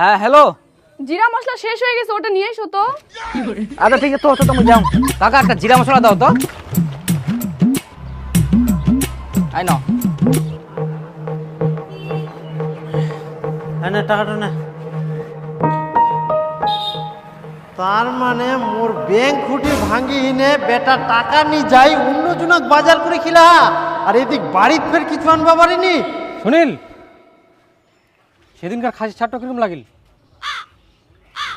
হ্যাঁ হ্যালো। জিরা মশলা শেষ হয়ে গেছে, ওটা নিয়ে এসো তো। আচ্ছা ঠিক আছে, তো তুমি যাও। কাকা একটা জিরা মশলা দাও তো। আই নাও। না টাকাটা না। তার মানে মোর ব্যাংক খুঁটি ভাঙি হিনে বেটা টাকা নি যাই অন্য জনক বাজার করে খিলা, আর এদিক বাড়িতে ফের কিছু আনবা পারিনি। সুনীল, সেদিনকার খাসি ছাড়টা কিরকম লাগিল?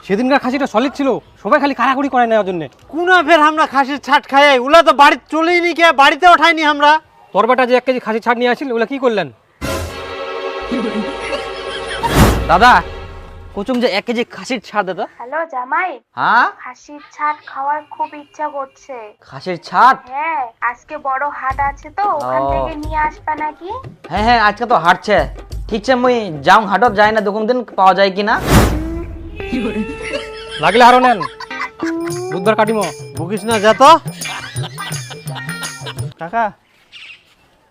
সেদিনকার খাসিটা সলিড ছিল, সবাই খালি কারাকুরি করে নেওয়ার জন্য। কুনা ফের আমরা খাসির ছাট খাই, ওলা তো বাড়িতে চলেই নি, কে বাড়িতে ওঠাইনি আমরা। তোর বেটা যে 1 কেজি খাসি ছাড় নিয়ে আসছিল, ওগুলা কি করলেন? দাদা কুচুম যে 1 কেজি খাসির ছাড় দাদা। হ্যালো জামাই, হ্যাঁ খাসির ছাট খাওয়ার খুব ইচ্ছা করছে। খাসির ছাড়? হ্যাঁ, আজকে বড় হাট আছে তো, ওখান থেকে নিয়ে আসবা নাকি? হ্যাঁ হ্যাঁ, আজকে তো হাটছে। ঠিক আছে, মুই যাও হাটত যাই না, দোকান দিন পাওয়া যায় কিনা। লাগলে আরো নেন, বুধবার কাটিমো। ভুগিস না, যা তো। কাকা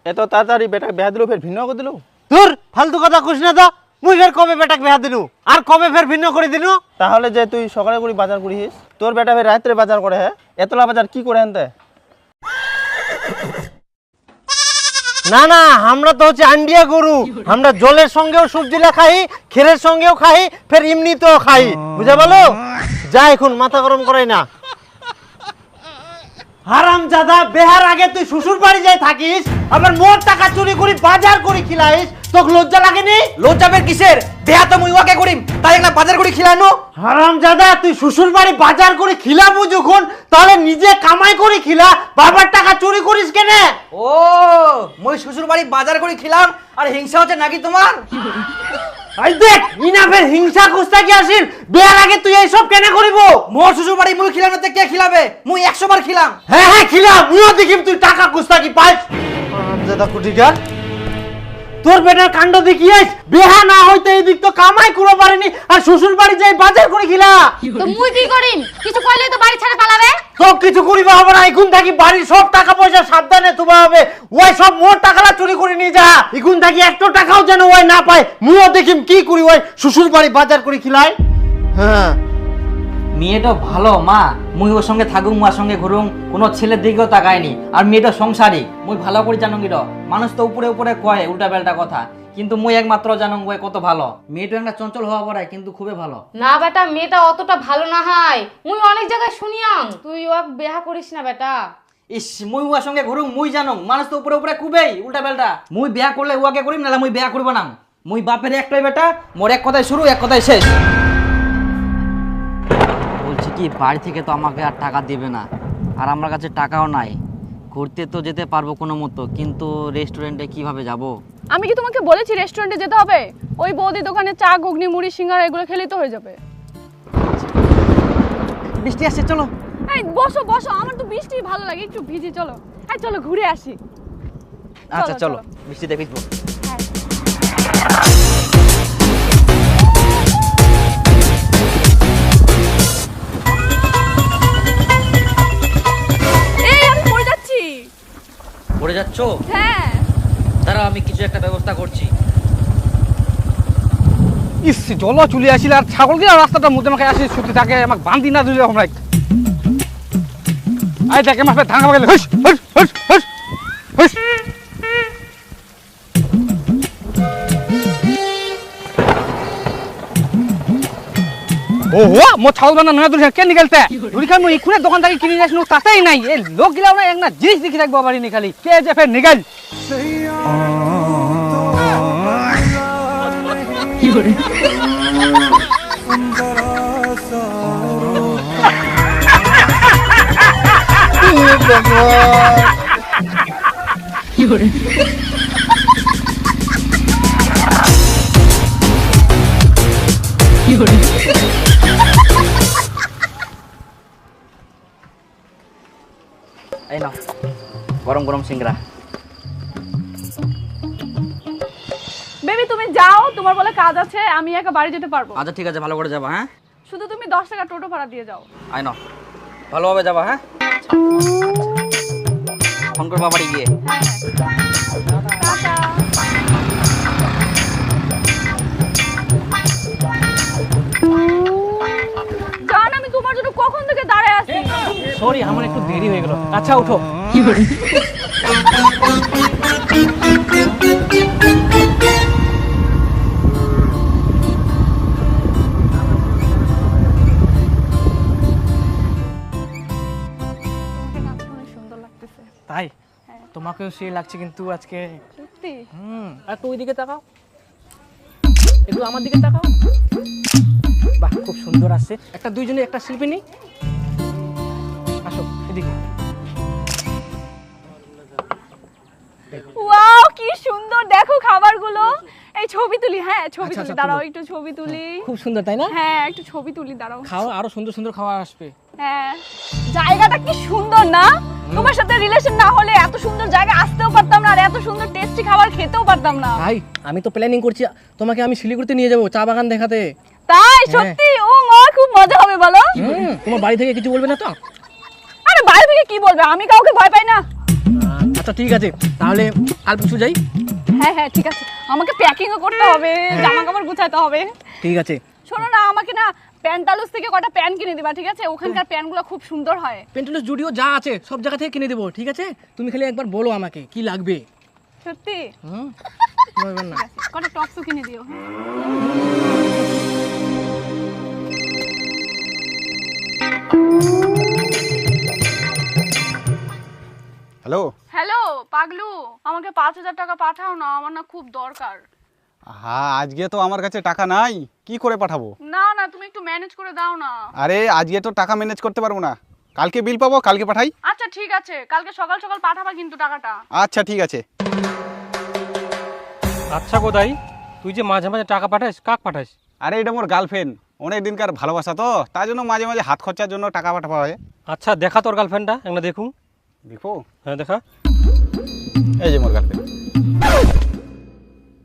এত তাড়াতাড়ি বেটাকে বেহা দিল, ফের ভিন্ন করে দিল। তোর ফালতু কথা কইস না তো। মুই ফের কবে বেটাক বেহা দিনু, আর কবে ফের ভিন্ন করে দিনু? তাহলে যে তুই সকালে করে বাজার করিস, তোর বেটা ফের রাত্রে বাজার করে, হ্যাঁ এতলা বাজার কি করে আনতে? না না, আমরা তো হচ্ছে আন্ডিয়া গরু। আমরা জলের সঙ্গেও সবজিলা খাই, ক্ষীরের সঙ্গেও খাই, ফের এমনিতেও খাই, বুঝা বলো? যা এখন মাথা গরম করাই না। হারাম জাদা, বেহার আগে তুই শ্বশুর বাড়ি যাই থাকিস, আবার মোর টাকা চুরি করি বাজার করি খিলাইস, তোকে লজ্জা লাগেনি? লজ্জা বের কিসের? দেয়া তো মুই ওয়াকে করিম, তাই একটা বাজার করে খিলানো। হারাম জাদা, তুই শ্বশুর বাড়ি বাজার করে খিলাবো যখন, তাহলে নিজে কামাই করে খিলা, বাবার টাকা চুরি করিস কেনে? ও মুই শ্বশুর বাড়ি বাজার করে খিলাম, আর হিংসা হচ্ছে নাকি তোমার? এই দেখ, ইনাফের হিংসা কুস্তা কি আসিল? বিয়ার আগে তুই এইসব কেন করিব? মোর শ্বশুর বাড়ি মুই খিলাম না, কে খিলাবে? মুই 100 বার খিলাম। হ্যাঁ হ্যাঁ খিলা, মুইও দেখিম তুই টাকা কুস্তা কি পাইস। হারামজাদা কুটিকার, তোর বেটার কাণ্ড দেখিয়েছ, বিহা না হইতে এদিক তো কামাই করে পারেনি, আর শ্বশুর বাড়ি যাই বাজার করে খিলা। তো মুই কি করিম? কিছু কইলে তো বাড়ি ছেড়ে পালাবে। সব কিছু করিবা হবে না, এখন থাকি বাড়ির সব টাকা পয়সা সাবধানে তুবা হবে। ওই সব মোর টাকাটা চুরি করে নিয়ে যা, এখন থাকি 1 টাকাও যেন ওই না পায়। মুইও দেখিম কি করি ওই শ্বশুর বাড়ি বাজার করে খিলাই। হ্যাঁ, মেয়েটা ভালো মা, মুই ওর সঙ্গে থাকুম, মার সঙ্গে ঘুরুম, কোনো ছেলের দিকেও তাকায়নি। আর মেয়েটা সংসারী, মুই ভালো করে জানো গির। মানুষ তো উপরে উপরে কয় উল্টা পাল্টা কথা, কিন্তু মুই একমাত্র জানো ওই কত ভালো। মেয়েটা একটা চঞ্চল হওয়া পড়ায়, কিন্তু খুবই ভালো। না বেটা, মেয়েটা অতটা ভালো না হয়, মুই অনেক জায়গায় শুনিয়াম। তুই ওকে বিয়া করিস না বেটা। ইস, মুই ওর সঙ্গে ঘুরুম, মুই জানো মানুষ তো উপরে উপরে খুবই উল্টা পাল্টা। মুই বিয়া করলে উয়াকে করিম, না মুই বিয়া করব না। মুই বাপের একটাই বেটা, মোর এক কথায় শুরু এক কথায় শেষ। বলছি কি, বাড়ি থেকে তো আমাকে আর টাকা দেবে না, আর আমার কাছে টাকাও নাই। ঘুরতে তো যেতে পারবো কোনো মতো, কিন্তু রেস্টুরেন্টে কিভাবে যাব? আমি কি তোমাকে বলেছি রেস্টুরেন্টে যেতে হবে? ওই বৌদি দোকানে চা, ঘুগনি, মুড়ি, সিঙ্গারা এগুলো খেলেই তো হয়ে যাবে। বৃষ্টি আসছে, চলো। এই বসো বসো, আমার তো বৃষ্টি ভালো লাগে, একটু ভিজি। চলো, এই চলো ঘুরে আসি। আচ্ছা চলো, চলো। বৃষ্টি দেখিস। এই আমি পড়ে যাচ্ছি। পড়ে যাচ্ছ? হ্যাঁ। দাঁড়াও, আমি কিছু একটা ব্যবস্থা করছি। ইস, জল চলে আসিল, আর ছাগল কি রাস্তাটা মধ্যে আমাকে আসি, সত্যি তাকে আমাকে বান্ধি না দিলে আমরা। আই দেখে মাফে ধান খাওয়া গেলে হুস হুস হুস হুস হুস। ওহো, মো ছাগল বানা নয়া দুরিয়া কেন নিকালতে? দুরিখান মো ইখুনে দোকান থেকে কিনে আসলো, তাতেই নাই। এই লোক গিলা না একটা জিনিস দেখি রাখবো পারিনি, খালি কে যে ফের নিকাল। কি করে? কি করে? কি করে? এই নাও গরম গরম সিঙ্গারা। বেবি তুমি যাও, তোমার বলে কাজ আছে, আমি একা বাড়ি যেতে পারবো। আচ্ছা ঠিক আছে, ভালো করে যাবা। হ্যাঁ, শুধু তুমি 10 টাকা টোটো ভাড়া দিয়ে যাও। আই নাও, ভালোভাবে যাবা। হ্যাঁ, ফোন করবা বাড়ি গিয়ে। টাটা। সরি আমার একটু দেরি হয়ে গেল। আচ্ছা উঠো। তাই তোমাকেও সেই লাগছে কিন্তু আজকে। সত্যি? একটু ওইদিকে তাকাও, একটু আমার দিকে তাকাও। বাহ খুব সুন্দর আসছে। একটা দুইজনে একটা শিল্পী নেই, আসো এদিকে। ওয়াও কি সুন্দর, দেখো খাবারগুলো। এই ছবি তুলি, হ্যাঁ ছবি আচ্ছা, তুলি, আচ্ছা, দাঁড়াও তুলো। একটু ছবি তুলি। খুব সুন্দর তাই না? হ্যাঁ একটু ছবি তুলি, দাঁড়াও। খাও, আরো সুন্দর সুন্দর খাবার আসবে। হ্যাঁ জায়গাটা কি সুন্দর না? তোমার সাথে রিলেশন না হলে এত সুন্দর জায়গা আসতেও পারতাম না, আর এত সুন্দর টেস্টি খাবার খেতেও পারতাম না। ভাই আমি তো প্ল্যানিং করছি তোমাকে আমি শিলিগুড়িতে নিয়ে যাবো চা বাগান দেখাতে। তাই সত্যি? ও মা খুব মজা হবে বলো। তোমার বাড়ি থেকে কিছু বলবে না তো? আরে বাইরে থেকে কি বলবে, আমি কাউকে ভয় পাই না। আচ্ছা ঠিক আছে, তাহলে কাল পরশু যাই। হ্যাঁ হ্যাঁ ঠিক আছে, আমাকে প্যাকিংও করতে হবে, জামা কাপড় গুছাতে হবে। ঠিক আছে। শোনো না, আমাকে না প্যান্টালুস থেকে কটা প্যান্ট কিনে দিবা, ঠিক আছে? ওখানকার প্যান্টগুলো খুব সুন্দর হয়। পেন্টুলস জুডিও যা আছে সব জায়গা থেকে কিনে দেবো, ঠিক আছে? তুমি খালি একবার বলো আমাকে কি লাগবে। সত্যি? বলবেন না। কটা টপসও কিনে দিও। হ্যাঁ হ্যালো। হ্যালো পাগলু, আমাকে 5,000 টাকা পাঠাও না, আমার না খুব দরকার। হ্যাঁ আজকে তো আমার কাছে টাকা নাই, কি করে পাঠাবো? না না তুমি একটু ম্যানেজ করে দাও না। আরে আজকে তো টাকা ম্যানেজ করতে পারবো না, কালকে বিল পাবো, কালকে পাঠাই। আচ্ছা ঠিক আছে, কালকে সকাল সকাল পাঠাবা কিন্তু টাকাটা। আচ্ছা ঠিক আছে। আচ্ছা গোদাই, তুই যে মাঝে মাঝে টাকা পাঠাস, কাক পাঠাস? আরে এটা মোর গার্লফ্রেন্ড, অনেক দিনকার ভালোবাসা তো, তার জন্য মাঝে মাঝে হাত খরচার জন্য টাকা পাঠাবা হয়। আচ্ছা দেখা তোর গার্লফ্রেন্ডটা একটা দেখুন। দেখো, হ্যাঁ দেখা। এই যে মোর গার্লফ্রেন্ড।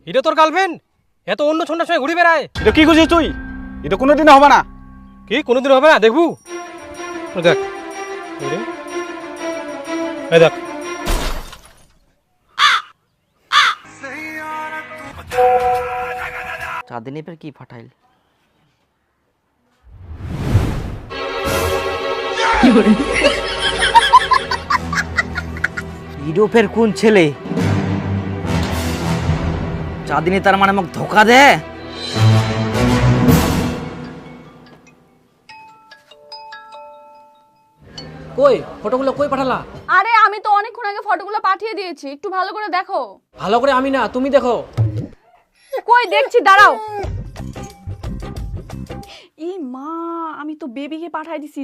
এটা তোর গার্লফ্রেন্ড? এত অন্য ছন্ডার সময় ঘুরে বেড়ায়। এটা কি খুঁজিস তুই? এটা কোনোদিন হবে না। কি কোনোদিন হবে না? দেখবু দেখ, এই রে। এই দেখ। চাঁদিনী ফের কি ফাটাইল? হিরো ফের কোন ছেলে? চাঁদিনী তার মানে আমাকে ধোকা দে? কই ফটোগুলো কই পাঠালা? আরে আমি তো অনেকক্ষণ আগে ফটোগুলো পাঠিয়ে দিয়েছি, একটু ভালো করে দেখো। ভালো করে আমি না, তুমি দেখো। কই দেখছি, দাঁড়াও। এই মা, আমি তো বেবিকে পাঠিয়ে দিছি।